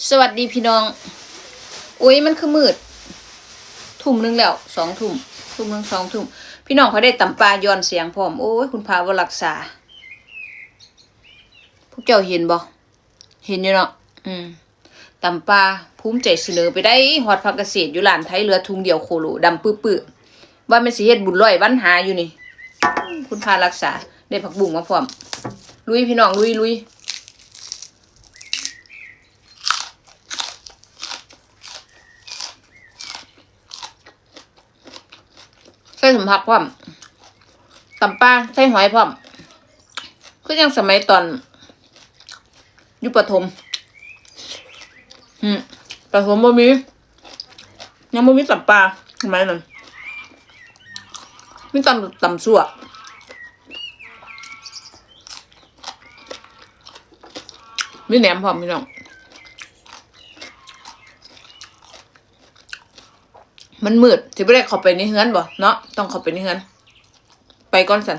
สวัสดีพี่น้องอุ้ยมันคือมืดทุ่มนึงแล้ว2 ทุ่มทุ่มนึง2 ทุ่มพี่น้องเขาได้ตำปลาย้อนเสียงพร้อมโอ้ยคุณพาวรักษาพวกเจ้าเห็นบ่เห็นอยู่เนาะตำปลาภูมิใจเสนอไปได้ฮอดผักเกษตรอยู่ร้านไทยเหลือถุงเดียวโคโลดำปื้อๆว่ามันสิเฮ็ดบุญร้อยวันหาอยู่นี่คุณพารักษาได้ผักบุ้งมาพร้อมลุยพี่น้องลุยใส่สมผักพร้อมตำปลาใส่หอยพร้อมก็ยังสมัยตอนอยู่ประถมประถมบ่มียังบ่มีตำปลาสมัยนั้นมีตำซั่วมีแหนมพร้อมพี่น้องมันมืดสิบ่ได้เข้าไปในเฮือนบ่เนาะต้องเข้าไปในเฮือนไปก่อนสั่น